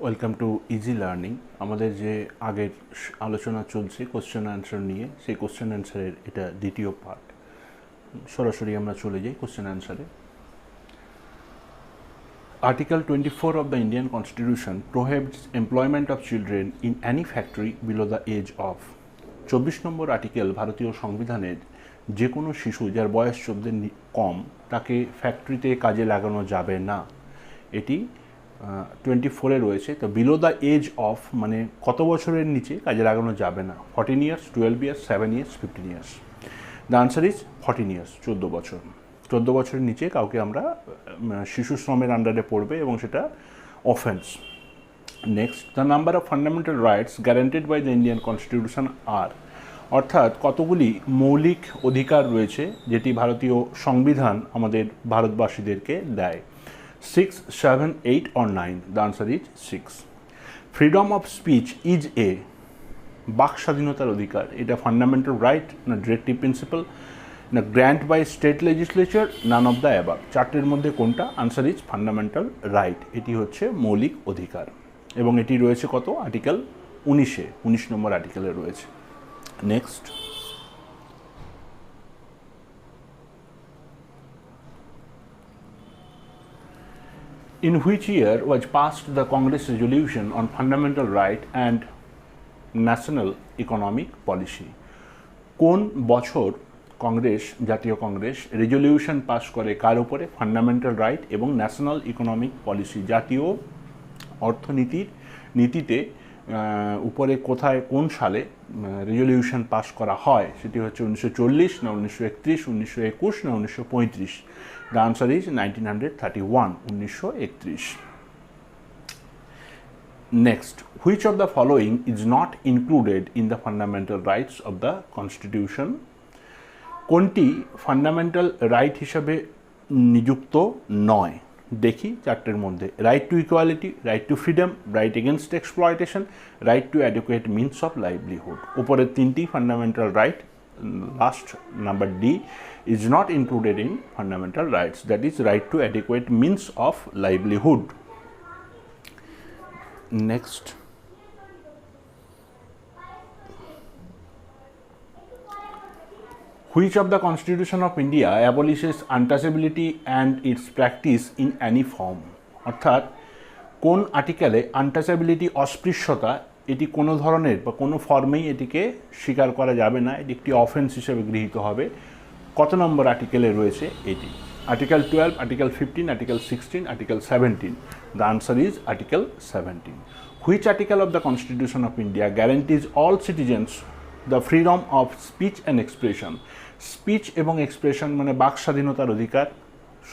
Welcome to easy learning. আমাদের যে আগের আলোচনা চলছে কোশ্চেন অ্যান্সার নিয়ে, সেই কোশ্চেন অ্যান্সারের এটা দ্বিতীয় পার্ট। সরাসরি আমরা চলে যাই question অ্যান্সারে। Article 24 of the Indian Constitution prohibits employment of children in any factory below the age of 24 number article ভারতীয় সংবিধানের যে কোনো শিশু যার বয়স 14 কম তাকে ফ্যাক্টরিতে কাজে লাগানো যাবে না। এটি 24-এ রয়েছে। তো বিলো দ্য এজ অফ মানে কত বছরের নিচে কাজে লাগানো যাবে না? 14 years, 12 years, 7 years, 15 years. The answer is 14 years, 14 বছর। 14 বছরের নিচে কাউকে আমরা শিশু শ্রমের আন্ডারে পড়বে এবং সেটা offence. Next, the number of fundamental rights guaranteed by the Indian constitution are, অর্থাৎ কতগুলি মৌলিক অধিকার রয়েছে যেটি ভারতীয় সংবিধান আমাদের ভারতবাসীদেরকে দেয়। 6, 7, 8 or 9? The answer is 6. Freedom of speech is a বাক স্বাধীনতার অধিকার, এটা ফান্ডামেন্টাল রাইট না ডিরেক্টিভ প্রিন্সিপাল না grant by state legislature, none of the above? চারটের মধ্যে কোনটা? Answer is fundamental right. এটি হচ্ছে মৌলিক অধিকার এবং এটি রয়েছে কত? আর্টিকেল 19-এ, 19 নম্বর আর্টিকেলে রয়েছে। Next, in which year was passed the Congress resolution on fundamental right and national economic policy? কোন বছর কংগ্রেস, জাতীয় কংগ্রেস রেজলিউশন পাস করে কার উপরে? ফান্ডামেন্টাল রাইট এবং ন্যাশনাল ইকোনমিক পলিসি, জাতীয় অর্থনীতির নীতিতে উপরে কোথায় কোন সালে রেজলিউশন পাস করা হয়? সেটি হচ্ছে 1940 না 1931, 1921 না 1935? The answer is 1931, 1931। Next, which of the following is not included in the fundamental rights of the Constitution? কোনটি ফান্ডামেন্টাল রাইট হিসাবে নিযুক্ত নয়? দেখি চারটের মধ্যে। Right to equality, right two freedom, right against exploitation, right two adequate means of livelihood. উপরের তিনটি fundamental right, last number D is not included in fundamental rights, that is right to adequate means of livelihood. Next, which of the Constitution of India abolishes untouchability and its practice in any form? অর্থাৎ কোন আর্টিকেলে untouchability, অস্পৃশ্যতা, এটি কোনো ধরনের বা কোনো ফর্মেই এটিকে স্বীকার করা যাবে না, এটি একটি অফেন্স হিসেবে গৃহীত হবে? কত নম্বর আর্টিকেলে রয়েছে এটি? Article 12, article 15, article 16, article 17? The answer is article 17। Which article of the constitution of India guarantees all citizens the freedom of speech and expression? Speech এবং এক্সপ্রেশন মানে বাক স্বাধীনতার অধিকার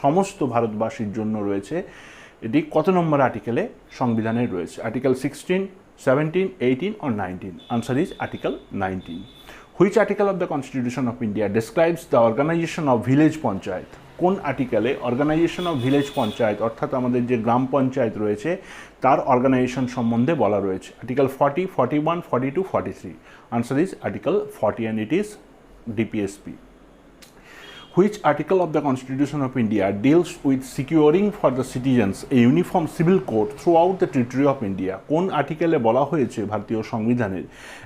সমস্ত ভারতবাসীর জন্য রয়েছে। এটি কত নম্বর আর্টিকেলে সংবিধানে রয়েছে? Article 16, 17, 18 or 19? Answer is article 19। Which article of the Constitution of India describes the organization of village panchayat? কোন আর্টিকেলে অর্গানাইজেশন অফ ভিলেজ পঞ্চায়েত অর্থাৎ আমাদের যে গ্রাম পঞ্চায়েত রয়েছে তার অর্গানাইজেশন সম্বন্ধে বলা রয়েছে? Article 40, 41, 42, 43? Answer is article 40 and it is DPSP. Which article of the Constitution of India deals with securing for the citizens a uniform civil code throughout the territory of India? কোন আর্টিকেলে বলা হয়েছে ভারতীয় সংবিধানের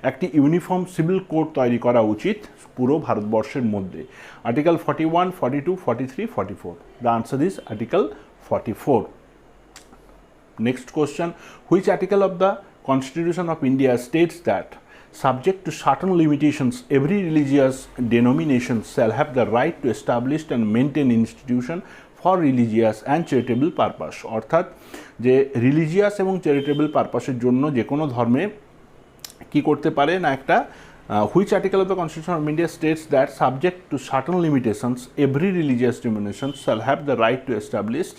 একটি uniform civil code তৈরি করা উচিত পুরো ভারতবর্ষের মধ্যে? Article 41, 42, 43, 44? The answer is article 44. Next question, which article of the Constitution of India states that subject to certain limitations, every religious denomination shall have the right to establish and maintain institution for religious and charitable purpose? অর্থাৎ যে religious এবং charitable পারপাসের জন্য যে কোনো ধর্মে কি করতে পারে না একটা which article of the Constitution of India states that subject to certain limitations, every religious denomination shall have the right to establish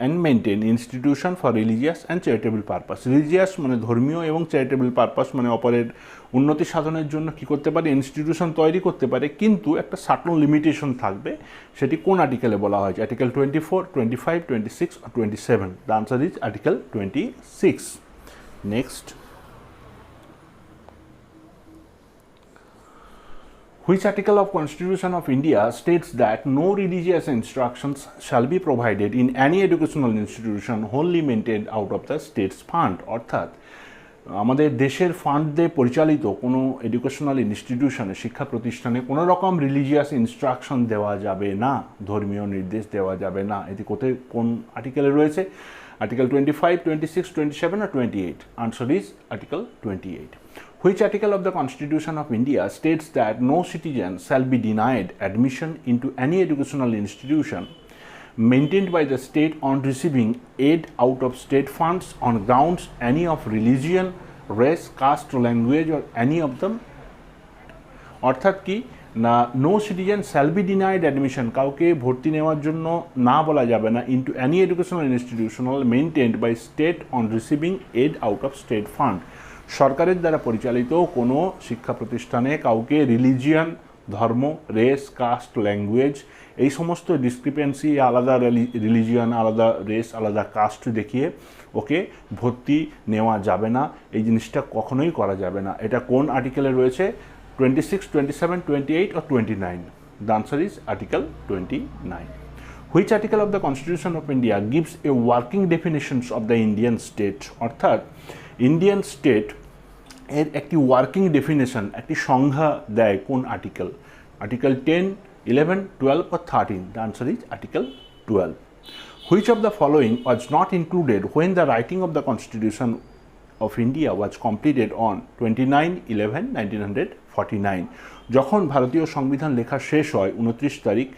and maintain institution for religious and charitable purpose? Religious মানে ধর্মীয় এবং charitable purpose মানে অপরের উন্নতি সাধনের জন্য কি করতে পারে? ইনস্টিটিউশন তৈরি করতে পারে, কিন্তু একটা সার্টেন লিমিটেশন থাকবে। সেটি কোন আর্টিকেলে বলা হয়েছে? Article 24, 25, 26 or 27? The answer is article 26। Next, Which article of Constitution of India states that no religious instructions shall be provided in any educational institution wholly maintained out of the state's fund? অর্থাৎ আমাদের দেশের fund দিয়ে পরিচালিত কোনো educational ইনস্টিটিউশনে, শিক্ষা প্রতিষ্ঠানে কোনো রকম রিলিজিয়াস ইনস্ট্রাকশন দেওয়া যাবে না, ধর্মীয় নির্দেশ দেওয়া যাবে না। এটি কোথায়, কোন আর্টিকেলে রয়েছে? Article 25, 26, 27 or 28? Answer is Article 28. Which article of the Constitution of India states that no citizen shall be denied admission into any educational institution maintained by the state on receiving aid out of state funds on grounds any of religion, race, caste, language or any of them? অর্থাৎ কি না, no citizen shall be denied admission, কাউকে ভর্তি নেওয়ার জন্য না বলা যাবে না, into any educational institutional maintained by state on receiving aid out of state fund. সরকারের দ্বারা পরিচালিত কোনো শিক্ষা প্রতিষ্ঠানে কাউকে রিলিজিয়ান, ধর্ম, রেস, কাস্ট, ল্যাঙ্গুয়েজ এই সমস্ত ডিসক্রিপেন্সি, আলাদা রিলিজিয়ান, আলাদা রেস, আলাদা কাস্ট দেখিয়ে ওকে ভর্তি নেওয়া যাবে না, এই জিনিসটা কখনোই করা যাবে না। এটা কোন আর্টিকেলে রয়েছে? 26, 27, 28 or 29? The answer is Article 29. Which article of the Constitution of India gives a working definitions of the Indian state? অর্থাৎ ইন্ডিয়ান স্টেট এর একটি ওয়ার্কিং ডেফিনেশন, একটি সংজ্ঞা দেয় কোন article? Article 10, 11, 12 or 13? The answer is Article 12. Which of the following was not included when the writing of the Constitution of India was completed on 29/11/1949? যখন ভারতীয় সংবিধান লেখা শেষ হয় 29 তারিখ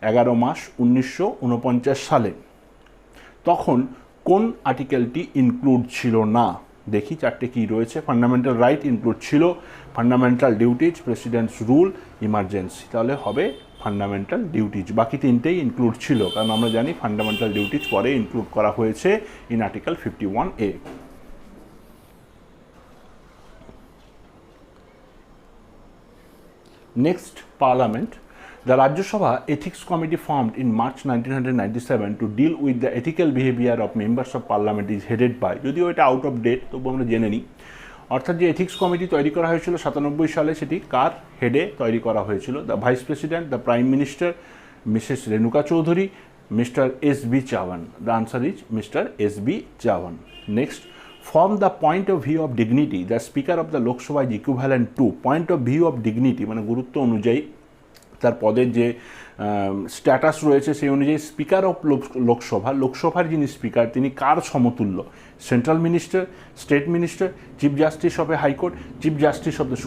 11 মাস 1949 সালে, তখন কোন আর্টিকেলটি ইনক্লুড ছিল না? দেখি চারটে কি রয়েছে। ফান্ডামেন্টাল রাইট ইনক্লুড ছিল, fundamental duties, presidents rule, emergency. তাহলে হবে ফান্ডামেন্টাল ডিউটিজ। বাকি তিনটেই ইনক্লুড ছিল, কারণ আমরা জানি ফান্ডামেন্টাল ডিউটিজ পরে ইনক্লুড করা হয়েছে in article 51A। Next, Parliament. The Rajya Sabha Ethics Committee formed in March 1997 to deal with the ethical behavior of members of Parliament is headed by, যদিও এটা আউট অফ ডেট তবু আমরা জেনে নিই। অর্থাৎ যে এথিক্স কমিটি তৈরি করা হয়েছিল 97 সালে, সেটি কার হেডে তৈরি করা হয়েছিল? The vice president, the prime minister, Mrs Renuka Chowdhury, Mr S B. Chavan. The answer is Mr S B. Chavan. Next, from the point of view of dignity, the Speaker of the Lok Sabha is equivalent to, point of view of dignity মানে গুরুত্ব অনুযায়ী, তার পদের যে status রয়েছে সেই অনুযায়ী speaker of লোকসভার যিনি স্পিকার তিনি কার সমতুল্য? Central minister, state minister, chief justice of a high court, chief justice of the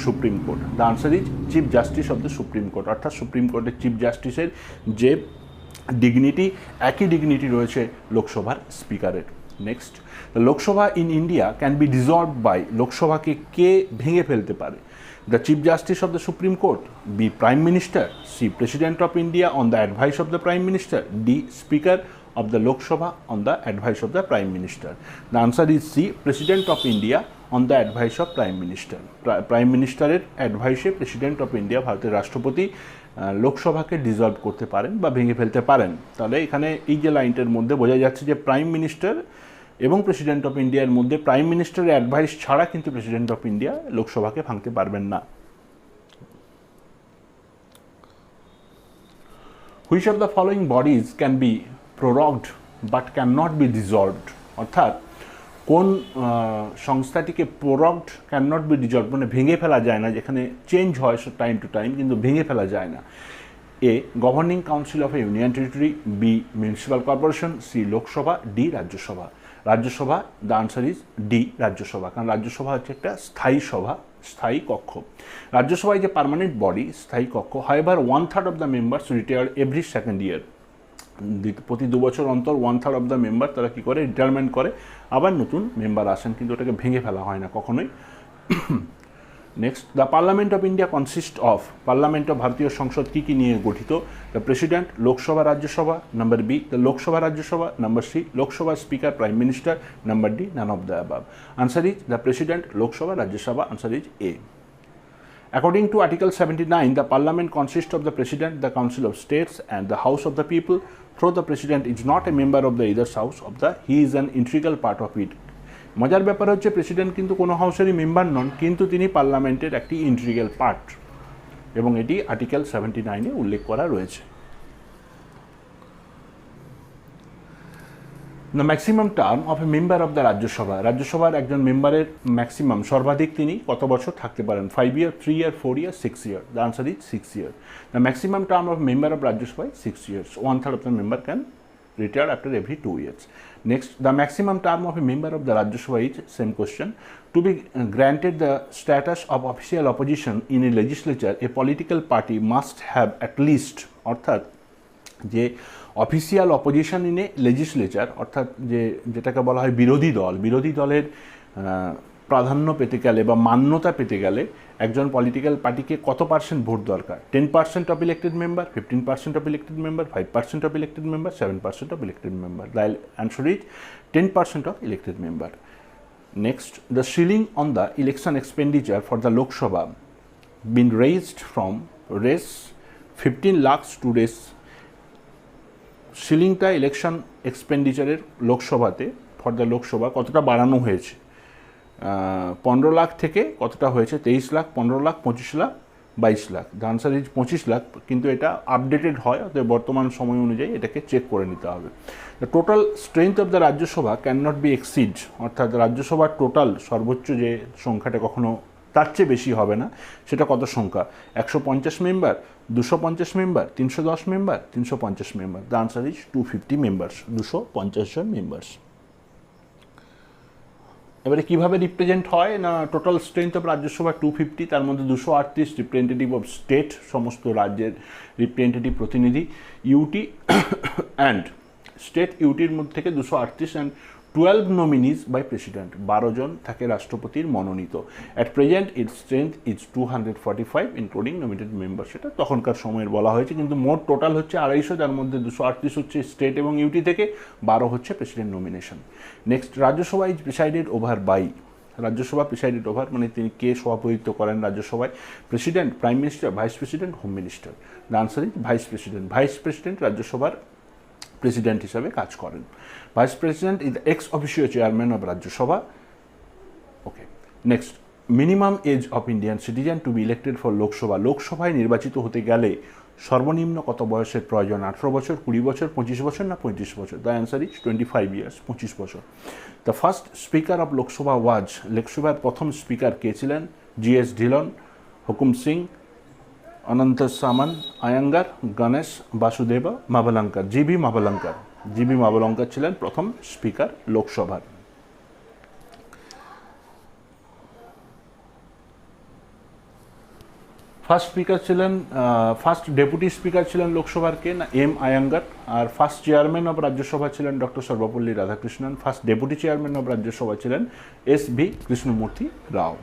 supreme court? The answer is chief justice of the supreme court. অর্থাৎ সুপ্রিম কোর্টের চিফ জাস্টিসের যে ডিগনিটি, একই ডিগনিটি রয়েছে লোকসভার স্পিকারের। Next, Lok Sabha in India can be dissolved by, লোকসভাকে কে ভেঙে ফেলতে পারে? The Chief Justice of the Supreme Court, B. Prime Minister, C. President of India on the advice of the Prime Minister, D. Speaker of the Lok Sabha on the advice of the Prime Minister? The answer is C. President of India on the advice of Prime Minister. Prime Minister এর অ্যাডভাইসে president of India, ভারতের রাষ্ট্রপতি, লোকসভাকে dissolved করতে পারেন বা ভেঙে ফেলতে পারেন। তাহলে এখানে এই যে লাইনটার মধ্যে বোঝা যাচ্ছে যে প্রাইম মিনিস্টার এবং প্রেসিডেন্ট অফ ইন্ডিয়ার মধ্যে প্রাইম মিনিস্টারের অ্যাডভাইস ছাড়া কিন্তু প্রেসিডেন্ট অফ ইন্ডিয়া লোকসভাকে ভাঙতে পারবেন না। Which of the following bodies can be prorogued but can not be dissolved? অর্থাৎ কোন সংস্থাটিকে prorogued can not be dissolve মানে ভেঙে ফেলা যায় না, যেখানে চেঞ্জ হয় টাইম টু টাইম কিন্তু ভেঙে ফেলা যায় না? A. Governing council of a union territory, B. Municipal corporation, C. Lok Sabha, D. Rajya Sabha. Rajya Sabha, the answer is D. Rajya Sabha. কারণ রাজ্যসভা হচ্ছে একটা স্থায়ী সভা, স্থায়ী কক্ষ। Rajya Sabha is a permanent body, স্থায়ী কক্ষ। However 1/3 of the members retire every second year, প্রতি 2 বছর অন্তর 1/3 অফ দ্য মেম্বার তারা কী করে? রিটায়ারমেন্ট করে, আবার নতুন মেম্বার আসেন, কিন্তু ওটাকে ভেঙে ফেলা হয় না কখনোই। Next, the parliament of India consist of, parliament of ভারতীয় সংসদ কী কী নিয়ে গঠিত? The president, Lok Sabha, Rajya Sabha, number B the Lok Sabha Rajya Sabha, number C Lok Sabha speaker prime minister, number D none of the above. Answer is the president, Lok Sabha, Rajya Sabha. Answer is A. According to Article 79, the Parliament consists of the President, the Council of States, and the House of the People. Though the President is not a member of the either house of the, he is an integral part of it. মজার ব্যাপার হচ্ছে president কিন্তু কোনো হাউসেরই member নন, কিন্তু তিনি পার্লামেন্টের একটি integral part. এবং এটি আর্টিকেল 79-এ উল্লেখ করা রয়েছে। The maximum term of a member of the Rajya Sabha, রাজ্যসভার একজন মেম্বারের ম্যাক্সিমাম সর্বাধিক তিনি কত বছর থাকতে পারেন? 5 year, 3 year, 4 year, 6 year. The answer is 6 year. The maximum term of member of Rajya Sabha is 6 years. 1/3 of the member can retire after every 2 years. Next, the maximum term of a member of the Rajya Sabha is, same question, to be granted the status of official opposition in a legislature, a political party must have at least, অর্থাৎ যে official opposition in a legislature, অর্থাৎ যেটাকে বলা হয় বিরোধী দল, বিরোধী দলের প্রাধান্য পেতে গেলে বা মান্যতা পেতে গেলে একজন পলিটিক্যাল পার্টিকে কত পার্সেন্ট ভোট দরকার? 10% of elected member, 15% of elected member, 5% of elected member, 7% of elected member. The answer is 10% of elected member. Next, the ceiling on the election expenditure for the Lok Sabha been raised from 15 lakhs to সিলিংটা election এক্সপেন্ডিচারের লোকসভাতে for the Lok Sabha কতটা বাড়ানো হয়েছে? 15 লাখ থেকে কতটা হয়েছে? 23 lakh, 15 lakh, 25 lakh, 22 lakh. The answer is 25 lakh, কিন্তু এটা আপডেটেড হয়, অর্থাৎ বর্তমান সময় অনুযায়ী এটাকে চেক করে নিতে হবে। The total strength of the Rajya Sabha can not be exceed, অর্থাৎ রাজ্যসভার টোটাল সর্বোচ্চ যে সংখ্যাটা কখনো তার চেয়ে বেশি হবে না, সেটা কত সংখ্যা? 150 member, 250 member, 310 member, 350 member. The answer is 250 members, 250 জন মেম্বার্স। এবারে কীভাবে রিপ্রেজেন্ট হয় না, টোটাল স্ট্রেংথ অফ রাজ্যসভা 250, তার মধ্যে 238 রিপ্রেজেন্টেটিভ অফ স্টেট, সমস্ত রাজ্যের রিপ্রেজেন্টেটিভ প্রতিনিধি, ইউটি অ্যান্ড স্টেট ইউটির মধ্যে থেকে 238 অ্যান্ড 12 nominees বাই প্রেসিডেন্ট, 12 জন থাকে রাষ্ট্রপতির মনোনীত। At present it's strength is 245 including nominated member, সেটা তখনকার সময়ের বলা হয়েছে, কিন্তু মোট টোটাল হচ্ছে 250, যার মধ্যে 238 হচ্ছে স্টেট এবং ইউটি থেকে, 12 হচ্ছে president nomination. Next, Rajya Sabha is presided over by, Rajya Sabha presided over মানে তিনি কে সভাপতিত্ব করেন রাজ্যসভায়? President, prime minister, vice president, home minister. The answer is vice president. Vice president রাজ্যসভার প্রেসিডেন্ট হিসাবে কাজ করেন। Vice president is ex officio chairman of Rajya Sabha. Okay, next, minimum age of Indian citizen to be elected for Lok Sabha, লোকসভায় নির্বাচিত হতে গেলে সর্বনিম্ন কত বয়সের প্রয়োজন? 18 বছর, 20 বছর, 25 বছর না 35 বছর? দ্য অ্যান্সার ইজ 25 ইয়ার্স, 25 বছর। The first speaker of Lok Sabha was, লোকসভার প্রথম স্পিকার কে ছিলেন? GS ঢিলন, হুকুম সিং, অনন্ত সামন আয়াঙ্গার, গণেশ বাসুদেব মাভলঙ্কর। জিবি মাভলঙ্কর ছিলেন প্রথম স্পিকার লোকসভার। ফার্স্ট ডেপুটি স্পিকার ছিলেন লোকসভার কে না? M আয়াঙ্গার। আর ফার্স্ট চেয়ারম্যান অফ রাজ্যসভা ছিলেন doctor Sarvepalli Radhakrishnan. First deputy chairman of Rajya Sabha ছিলেন SV Krishnamurthy Rao.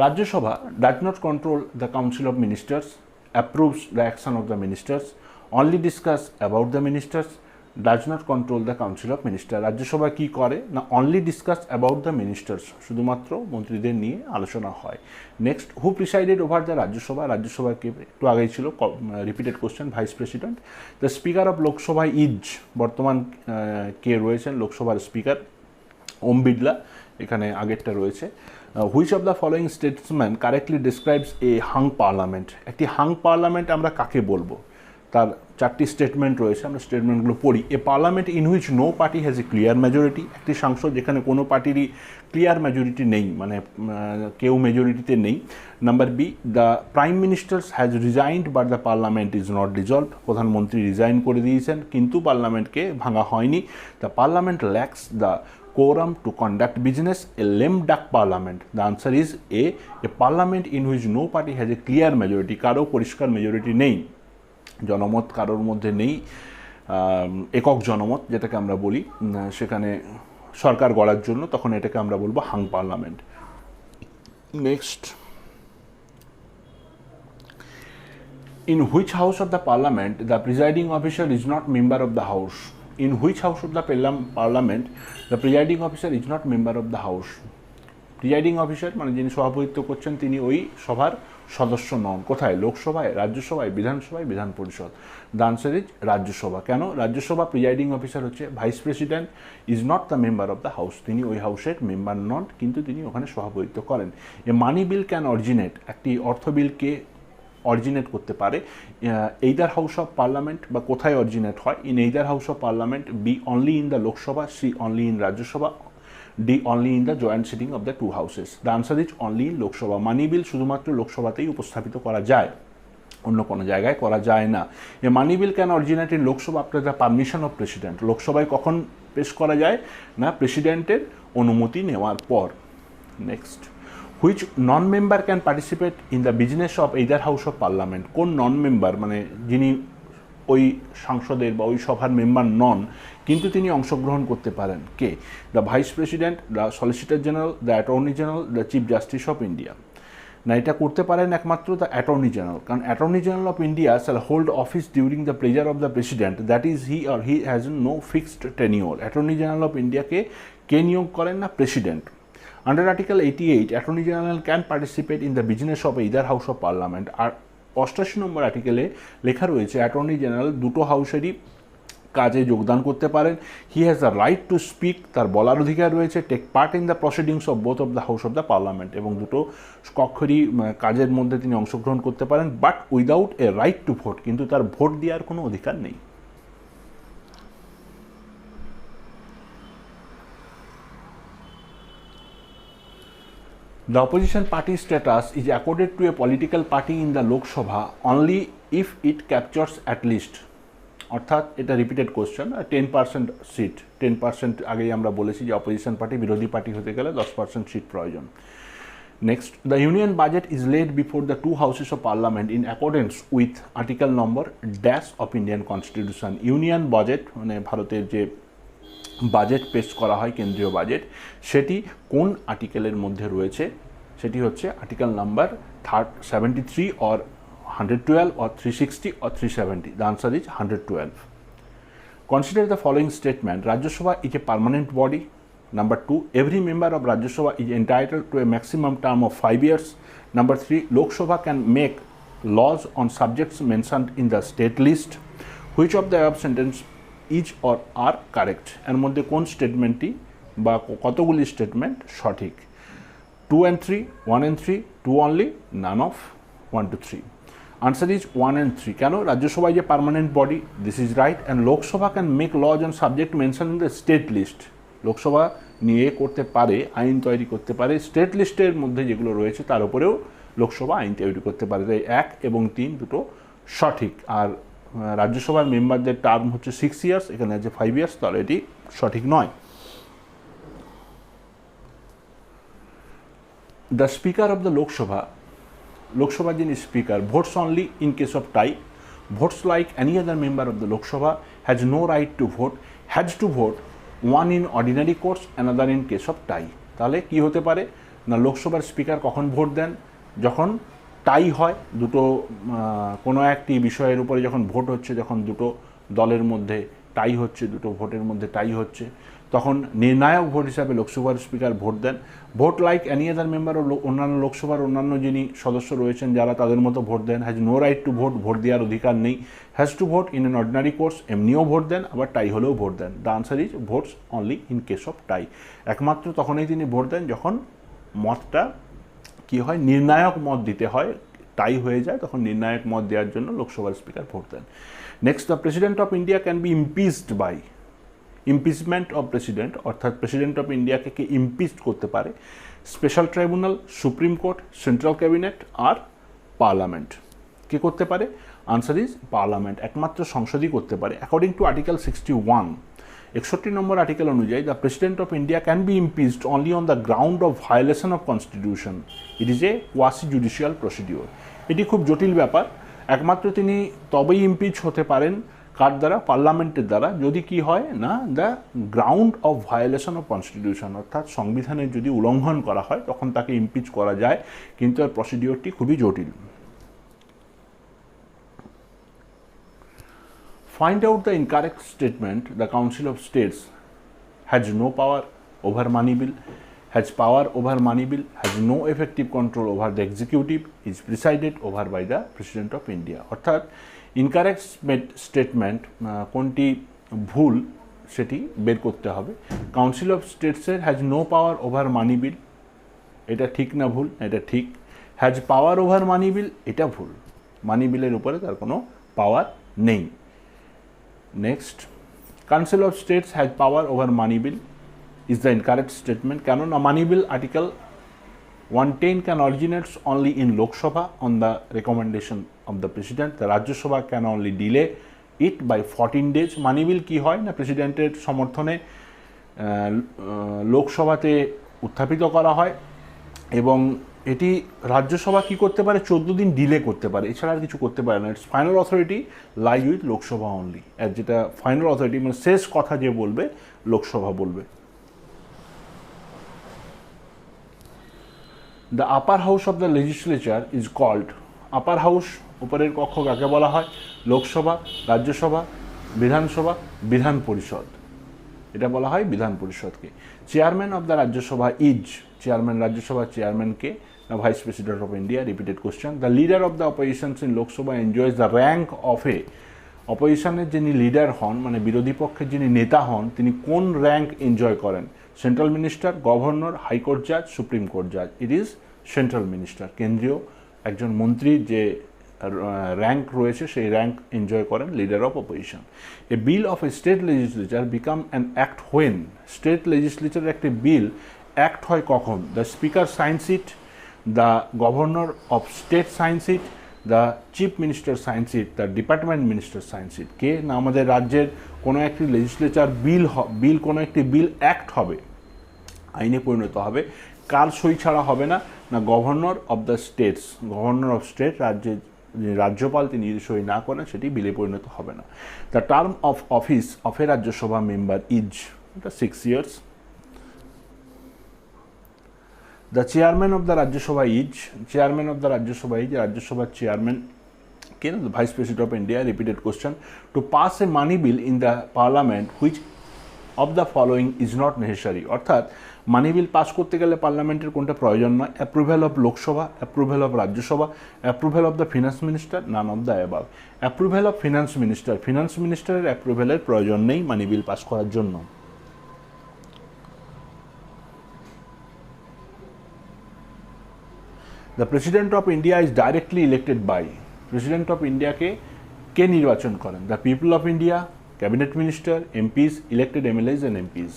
Rajya Sabha does not control the Council of Ministers, approves the action of the ministers, only discuss about the ministers, does not control the Council of Ministers. রাজ্য সভা কি করে না? Only discuss about the ministers, শুধুমাত্র মন্ত্রীদের নিয়ে আলোচনা হয়। Next, who presided over the Rajya Sabha, রাজ্যসভাকে একটু আগেই ছিল, repeated question, vice president. The speaker of Lok Sabha is, বর্তমান কে রয়েছেন লোকসভার স্পিকার? ওম বিড়লা, এখানে আগেরটা রয়েছে। Which of the following statesman correctly describes a hung parliament, একটি হাং পার্লামেন্ট আমরা কাকে বলবো? তার 4টি স্টেটমেন্ট রয়েছে, আমরা স্টেটমেন্টগুলো পড়ি। A parliament in which no party has a clear majority, একটি সংসদ যেখানে কোনো পার্টিরই ক্লিয়ার মেজরিটি নেই, মানে কেউ মেজরিটিতে নেই। Number B, the prime ministers has resigned but the parliament is not dissolved, প্রধানমন্ত্রী রিজাইন করে দিয়েছেন কিন্তু পার্লামেন্টকে ভাঙা হয়নি। The parliament lacks the quorum to conduct business, a lame duck parliament. The answer is A, a parliament in which no party has a clear majority, কারো পরিষ্কার majority নেই, জনমত কারোর মধ্যে নেই, একক জনমত যেটাকে আমরা বলি, সেখানে সরকার গড়ার জন্য, তখন এটাকে আমরা বলবো hung parliament. Next, in which house of the parliament the presiding officer is not member of the house? In which house of the parliament the presiding officer is not member of the house? Presiding officer মানে যিনি সভাপতিত্ব করছেন তিনি ওই সভার সদস্য নন। কোথায়? লোকসভায়, রাজ্যসভায়, বিধানসভায়, বিধান পরিষদ। The answer is Rajya Sabha. কেন? রাজ্যসভা প্রিজাইডিং অফিসার হচ্ছে vice president, is not the member of the house, তিনি ওই হাউসের মেম্বার নন, কিন্তু তিনি ওখানে সভাপতিত্ব করেন। এ মানি বিল ক্যান অরিজিনেট, একটি অর্থ বিলকে অরিজিনেট করতে পারে এইদার হাউস অফ পার্লামেন্ট, বা কোথায় অরিজিনেট হয়? In either house of parliament, B only in the Lok Sabha, C only in Rajya Sabha, D only in the joint sitting of the two houses. The answer is only in Lok Sabha. Money bill শুধুমাত্র লোকসভাতেই উপস্থাপিত করা যায়, অন্য কোনো জায়গায় করা যায় না। A money bill can originate in Lok Sabha after the permission of president. লোকসভায় কখন পেশ করা যায়? না, প্রেসিডেন্টের অনুমতি নেওয়ার পর। Next, which non member can participate in the business of either house of parliament. কোন নন মেম্বার, মানে যিনি ওই সংসদের বা ওই সভার মেম্বার নন কিন্তু তিনি অংশগ্রহণ করতে পারেন, কে? The vice president, the solicitor general, the attorney general, the chief justice of India. না, এটা করতে পারেন একমাত্র দ্য অ্যাটর্নি জেনারেল, কারণ attorney general of India shall hold office during the pleasure of the president, that is he or he has no fixed tenure. Attorney general of ইন্ডিয়াকে কে নিয়োগ করেন? না, president. Under article 88, attorney general can participate in the business of either house of parliament. আর 88 number আর্টিকেলে লেখা রয়েছে attorney general দুটো হাউসেরই কাজে যোগদান করতে পারেন। He has the right to speak, তার বলার অধিকার রয়েছে, take part in the proceedings of both of the house of the parliament, এবং দুটো কক্ষেরই কাজের মধ্যে তিনি অংশগ্রহণ করতে পারেন, but without a right to vote, কিন্তু তার ভোট দেওয়ার কোনো অধিকার নেই। The opposition party status is accorded to a political party in the Lok Sabha only if it captures at least, অর্থাৎ এটা রিপিটেড কোশ্চেন, 10% সিট, 10% আগেই আমরা বলেছি যে অপোজিশন পার্টি, বিরোধী পার্টি হতে গেলে 10% সিট প্রয়োজন। Next, the union budget is laid before the two houses of parliament in accordance with article number dash of Indian constitution. Union budget মানে ভারতের যে বাজেট পেশ করা হয়, কেন্দ্রীয় বাজেট, সেটি কোন আর্টিকেলের মধ্যে রয়েছে? সেটি হচ্ছে article number 73 or 112 or 360 or 370. The answer is 112. Consider the following statement. Rajya Sabha is a permanent body. Number 2, every member of Rajya Sabha is entitled to a maximum term of 5 years. Number 3, Lok Sabha can make laws on subjects mentioned in the state list. Which of the above sentence is or are correct? এর মধ্যে কোন স্টেটমেন্টটি বা কতগুলি statement সঠিক? 2 and 3, 1 and 3, 2 only, none of 1 to 3. Answer is 1 and 3. কেন? Rajya Sabha is a permanent body, this is right, and Lok Sabha can make laws on subject mentioned in the state list. Lok Sabha নিয়ে করতে পারে, আইন তৈরি করতে পারে, স্টেট লিস্টের মধ্যে যেগুলো রয়েছে তার উপরেও লোকসভা আইন তৈরি করতে পারে। তাই 1 এবং 3 দুটো সঠিক। আর রাজ্যসভার মেম্বারদের টার্ম হচ্ছে 6 ইয়ার্স, এখানে আছে 5 ইয়ার্স, তাহলে এটি সঠিক নয়। The Speaker of the Lok Sabha, Lok Sabha যিনি speaker, votes only in case of tie, votes like any other member of the Lok Sabha, has no right to vote, has to vote, one in ordinary course, another in case of tie. তাহলে কি হতে পারে না, লোকসভার speaker কখন vote দেন? যখন টাই হয়, দুটো কোনো একটি বিষয়ের উপরে যখন ভোট হচ্ছে, যখন দুটো দলের মধ্যে টাই হচ্ছে, দুটো ভোটের মধ্যে টাই হচ্ছে, তখন নির্ণায়ক ভোট হিসাবে লোকসভার স্পিকার ভোট দেন। Vote like any other member ও অন্যান্য লোকসভার অন্যান্য যিনি সদস্য রয়েছেন যারা তাদের মতো ভোট দেন। Has no right to vote, vote দেওয়ার অধিকার নেই। Has to vote in an ordinary course, এমনিও ভোট দেন, আবার টাই হলেও ভোট দেন। The answer is votes only in case of tie. একমাত্র তখনই তিনি ভোট দেন যখন মতটা কি হয়, নির্ণায়ক মত দিতে হয়, টাই হয়ে যায়, তখন নির্ণায়ক মত দেওয়ার জন্য লোকসভার স্পিকার ভোট দেন। Next, the president of India can be impeached by, impeachment of president, অর্থাৎ প্রেসিডেন্ট অফ ইন্ডিয়াকে কে ইমপিচ করতে পারে? Special tribunal, supreme court, central cabinet আর পার্লামেন্ট। কে করতে পারে? আনসার ইজ পার্লামেন্ট, একমাত্র সংসদই করতে পারে। According to article 61, 61 number article অনুযায়ী the president of India can be impeached only on the ground of violation of constitution. It is a quasi judicial procedure. এটি খুব জটিল ব্যাপার। একমাত্র তিনি তবেই ইমপিচ হতে পারেন, কার দ্বারা? পার্লামেন্টের দ্বারা। যদি কি হয় না, the ground of violation of constitution, অর্থাৎ সংবিধানের যদি উল্লঙ্ঘন করা হয় তখন তাকে ইমপিচ করা যায়, কিন্তু এর প্রসিডিওরটি খুবই জটিল। Find out the incorrect statement. The Council of States has no power over money bill. has power over money bill, has no effective control over the executive, is presided over by the President of India. অর্থাৎ incorrect statement কোনটি ভুল সেটি বের করতে হবে। Council of স্টেটসের has no power over money bill, এটা ঠিক না ভুল? এটা ঠিক। Has power over money bill, এটা ভুল। মানি বিলের উপরে তার কোনো পাওয়ার নেই। Next, council of states has power over money bill is the incorrect statement. কেননা মানি বিল article 110 can originates only in Lok Sabha on the recommendation of the President. The Rajya Sabha can only delay it by 14 days. মানি বিল কী হয় না, প্রেসিডেন্টের সমর্থনে লোকসভাতে উত্থাপিত করা হয় এবং এটি রাজ্যসভা কী করতে পারে, 14 দিন ডিলে করতে পারে, এছাড়া আর কিছু করতে পারে না। It's final authority lie with Lok Sabha only. আর যেটা ফাইনাল অথরিটি মানে শেষ কথা যে বলবে লোকসভা বলবে। The upper house of the legislature is called, upper house উপরের কক্ষ কাকে বলা হয়? লোকসভা, রাজ্যসভা, বিধানসভা, বিধান পরিষদ, এটা বলা হয় বিধান পরিষদকে। Chairman of the Rajya Sabha is, chairman রাজ্যসভার চেয়ারম্যানকে vice president of India. Repeated question. The leader of the oppositions in Lok Sabha enjoys the rank of a, অপোজিশনের যিনি লিডার হন মানে বিরোধী পক্ষের যিনি নেতা হন তিনি কোন র্যাঙ্ক এনজয় করেন? সেন্ট্রাল মিনিস্টার, গভর্নর, হাইকোর্ট জাজ, সুপ্রিম কোর্ট জাজ। It is central minister. কেন্দ্রীয় একজন মন্ত্রী যে র্যাঙ্ক রয়েছে সেই র্যাঙ্ক এনজয় করেন leader of opposition. A bill of a state legislature become an act when, state লেজিসলেচারের একটি বিল অ্যাক্ট হয় কখন? The speaker science it, the governor of state science it, the chief minister science it, the department minister science ইট। কে না আমাদের রাজ্যের কোনো একটি legislature বিল কোনো একটি বিল অ্যাক্ট হবে, আইনে পরিণত হবে, কার সই ছাড়া হবে না? না governor of the states, governor of state, রাজ্যের রাজ্যপাল তিনি যদি সই না করেন সেটি বিলে পরিণত হবে না। The term of office of a Rajya Sabha member is, এটা 6 years। The chairman of the Rajya Sabha is, chairman of the Rajya Sabha is, রাজ্যসভার চেয়ারম্যান কে না? The vice president of India. Repeated question. To pass a money bill in the parliament which of the following is not necessary, অর্থাৎ money bill pass করতে গেলে পার্লামেন্টের কোনটা প্রয়োজন নয়? Approval of Lok Sabha, approval of Rajya Sabha, approval of the finance minister, none of the above. Approval of finance minister, finance মিনিস্টারের অ্যাপ্রুভেলের প্রয়োজন নেই মানি বিল পাস করার জন্য। The president of India is directly elected by, president of ইন্ডিয়াকে কে নির্বাচন করেন? The people of India, cabinet minister, MPs, elected MLAs and MPs.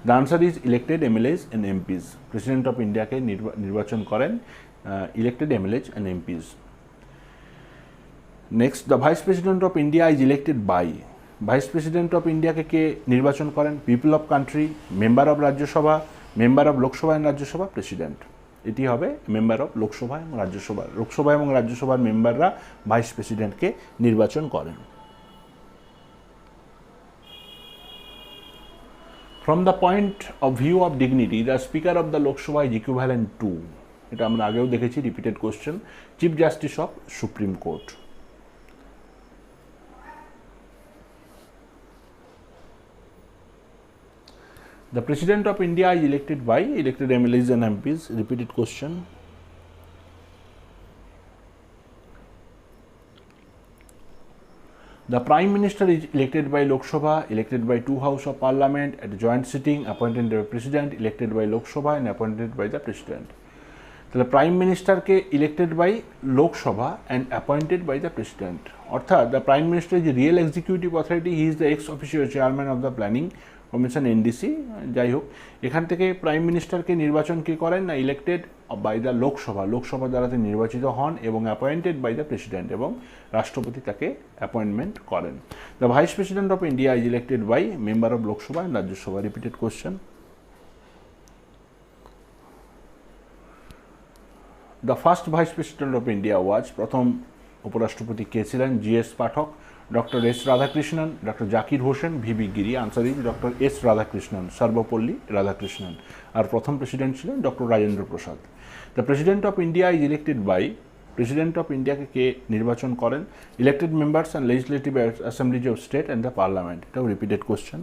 The answer is elected MLAs and MPs. President of ইন্ডিয়াকে নির্বাচন করেন elected MLAs and MPs. Next, the vice president of India is elected by, vice president of ইন্ডিয়াকে কে নির্বাচন করেন? People of country, member of Rajya Sabha, member of Lok Sabha and Rajya Sabha, president. এটি হবে member of Lok Sabha এবং রাজ্যসভা। লোকসভা এবং রাজ্যসভার মেম্বাররা ভাইস প্রেসিডেন্টকে নির্বাচন করেন। From the point of view of dignity, the Speaker of the Lok Sabha is equivalent to, এটা আমরা আগেও দেখেছি, repeated question, chief justice of supreme court. The President of India is elected by elected MLAs and MPs, repeated question. The Prime Minister is elected by Lok Sabha, elected by 2 House of Parliament at a joint sitting, appointed by the President, elected by Lok Sabha and appointed by the President. তাহলে prime মিনিস্টারকে elected by Lok Sabha and appointed by the president, অর্থাৎ the prime minister is real executive authority, he is the ex official chairman of the planning commission NDC. যাই হোক, এখান থেকে prime মিনিস্টারকে নির্বাচন কী করেন না elected by the Lok Sabha, Lok Sabha দ্বারা তিনি নির্বাচিত হন এবং অ্যাপয়েন্টেড বাই দ্য প্রেসিডেন্ট এবং রাষ্ট্রপতি তাকে অ্যাপয়েন্টমেন্ট করেন। The vice president of India is elected by member of Lok Sabha and Rajya Sabha. Repeated question. The first vice president of India was, প্রথম উপরাষ্ট্রপতি কে ছিলেন? GS Pathak, doctor S Radhakrishnan, doctor Zakir Hussain, VB Giri. Answer is doctor S Radhakrishnan, Sarvepalli Radhakrishnan. আর প্রথম প্রেসিডেন্ট ছিলেন doctor Rajendra Prasad. The president of India is elected by, president of ইন্ডিয়াকে কে নির্বাচন করেন? Elected members and legislative Assembly's of state and the parliament. এটাও রিপিটেড কোশ্চেন।